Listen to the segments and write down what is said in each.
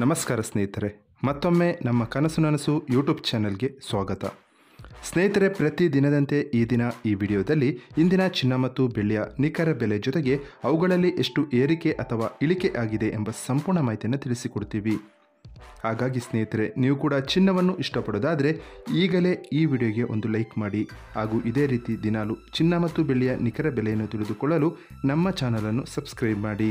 ನಮಸ್ಕಾರ ಸ್ನೇಹಿತರೆ, ಮತ್ತೊಮ್ಮೆ ನಮ್ಮ ಕನಸು ನನಸು ಯೂಟ್ಯೂಬ್ ಚಾನೆಲ್ಗೆ ಸ್ವಾಗತ. ಸ್ನೇಹಿತರೆ, ಪ್ರತಿ ದಿನದಂತೆ ಈ ದಿನ ಈ ವಿಡಿಯೋದಲ್ಲಿ ಇಂದಿನ ಚಿನ್ನ ಮತ್ತು ಬೆಳ್ಳಿಯ ನಿಖರ ಬೆಲೆ ಜೊತೆಗೆ ಅವುಗಳಲ್ಲಿ ಎಷ್ಟು ಏರಿಕೆ ಅಥವಾ ಇಳಿಕೆ ಆಗಿದೆ ಎಂಬ ಸಂಪೂರ್ಣ ಮಾಹಿತಿಯನ್ನು ತಿಳಿಸಿಕೊಡ್ತೀವಿ. ಹಾಗಾಗಿ ಸ್ನೇಹಿತರೆ, ನೀವು ಕೂಡ ಚಿನ್ನವನ್ನು ಇಷ್ಟಪಡೋದಾದರೆ ಈಗಲೇ ಈ ವಿಡಿಯೋಗೆ ಒಂದು ಲೈಕ್ ಮಾಡಿ ಹಾಗೂ ಇದೇ ರೀತಿ ದಿನಾಲು ಚಿನ್ನ ಮತ್ತು ಬೆಳ್ಳಿಯ ನಿಖರ ಬೆಲೆಯನ್ನು ತಿಳಿದುಕೊಳ್ಳಲು ನಮ್ಮ ಚಾನಲನ್ನು ಸಬ್ಸ್ಕ್ರೈಬ್ ಮಾಡಿ.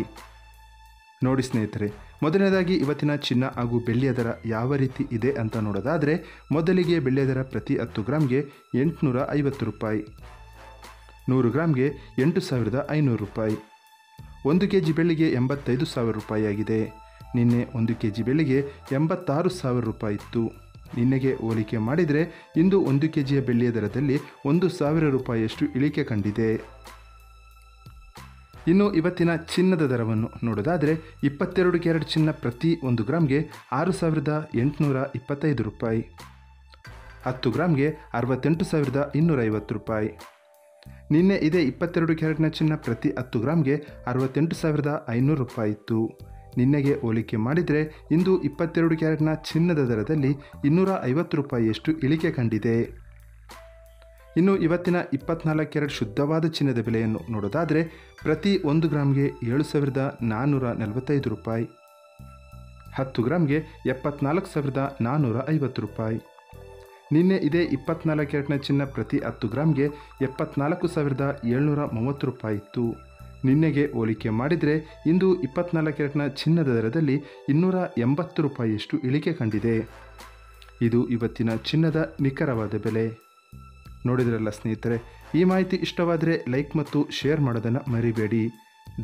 ನೋಡಿ ಸ್ನೇಹಿತರೆ, ಮೊದಲನೇದಾಗಿ ಇವತ್ತಿನ ಚಿನ್ನ ಹಾಗೂ ಬೆಳ್ಳಿಯ ದರ ಯಾವ ರೀತಿ ಇದೆ ಅಂತ ನೋಡೋದಾದರೆ, ಮೊದಲಿಗೆ ಬೆಳ್ಳಿಯ ದರ ಪ್ರತಿ 10 ಗ್ರಾಮ್ಗೆ 850 ರೂಪಾಯಿ, 100 ಗ್ರಾಮ್ಗೆ 8500 ರೂಪಾಯಿ. 1 ಕೆಜಿ ಬೆಳ್ಳಿಗೆ 85,000 ರೂಪಾಯಿ ಆಗಿದೆ. ನಿನ್ನೆ 1 ಕೆಜಿ ಬೆಳ್ಳಿಗೆ 86,000 ರೂಪಾಯಿ ಇತ್ತು. ನಿನ್ನೆಗೆ ಹೋಲಿಕೆ ಮಾಡಿದರೆ ಇಂದು 1 ಕೆಜಿಯ ಬೆಳ್ಳಿಯ ದರದಲ್ಲಿ 1,000 ರೂಪಾಯಿಯಷ್ಟು ಇಳಿಕೆ ಕಂಡಿದೆ. ಇನ್ನು ಇವತ್ತಿನ ಚಿನ್ನದ ದರವನ್ನು ನೋಡೋದಾದರೆ, 22 ಕ್ಯಾರೆಟ್ ಚಿನ್ನ ಪ್ರತಿ 1 ಗ್ರಾಮ್ಗೆ 6,825 ರೂಪಾಯಿ, 10 ಗ್ರಾಮ್ಗೆ 68,250 ರೂಪಾಯಿ. ನಿನ್ನೆ ಇದೇ 22 ಕ್ಯಾರೆಟ್ನ ಚಿನ್ನ ಪ್ರತಿ 10 ಗ್ರಾಮ್ಗೆ 68,500 ರೂಪಾಯಿ ಇತ್ತು. ನಿನ್ನೆಗೆ ಹೋಲಿಕೆ ಮಾಡಿದರೆ ಇಂದು 22 ಕ್ಯಾರೆಟ್ನ ಚಿನ್ನದ ದರದಲ್ಲಿ 250 ರೂಪಾಯಿಯಷ್ಟು ಇಳಿಕೆ ಕಂಡಿದೆ. ಇನ್ನು ಇವತ್ತಿನ 24 ಕ್ಯಾರೆಟ್ ಶುದ್ಧವಾದ ಚಿನ್ನದ ಬೆಲೆಯನ್ನು ನೋಡೋದಾದರೆ, ಪ್ರತಿ 1 ಗ್ರಾಮ್ಗೆ 7,445 ರೂಪಾಯಿ, 10 ಗ್ರಾಮ್ಗೆ 74,450 ರೂಪಾಯಿ. ನಿನ್ನೆ ಇದೇ 24 ಕ್ಯಾರೆಟ್ನ ಚಿನ್ನ ಪ್ರತಿ 10 ಗ್ರಾಮ್ಗೆ 74,730 ರೂಪಾಯಿ ಇತ್ತು. ನಿನ್ನೆಗೆ ಹೋಲಿಕೆ ಮಾಡಿದರೆ ಇಂದು 24 ಕ್ಯಾರೆಟ್ನ ಚಿನ್ನದ ದರದಲ್ಲಿ 280 ರೂಪಾಯಿಯಷ್ಟು ಇಳಿಕೆ ಕಂಡಿದೆ. ಇದು ಇವತ್ತಿನ ಚಿನ್ನದ ನಿಖರವಾದ ಬೆಲೆ. ನೋಡಿದ್ರಲ್ಲ ಸ್ನೇಹಿತರೆ, ಈ ಮಾಹಿತಿ ಇಷ್ಟವಾದರೆ ಲೈಕ್ ಮತ್ತು ಶೇರ್ ಮಾಡೋದನ್ನು ಮರಿಬೇಡಿ.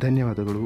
ಧನ್ಯವಾದಗಳು.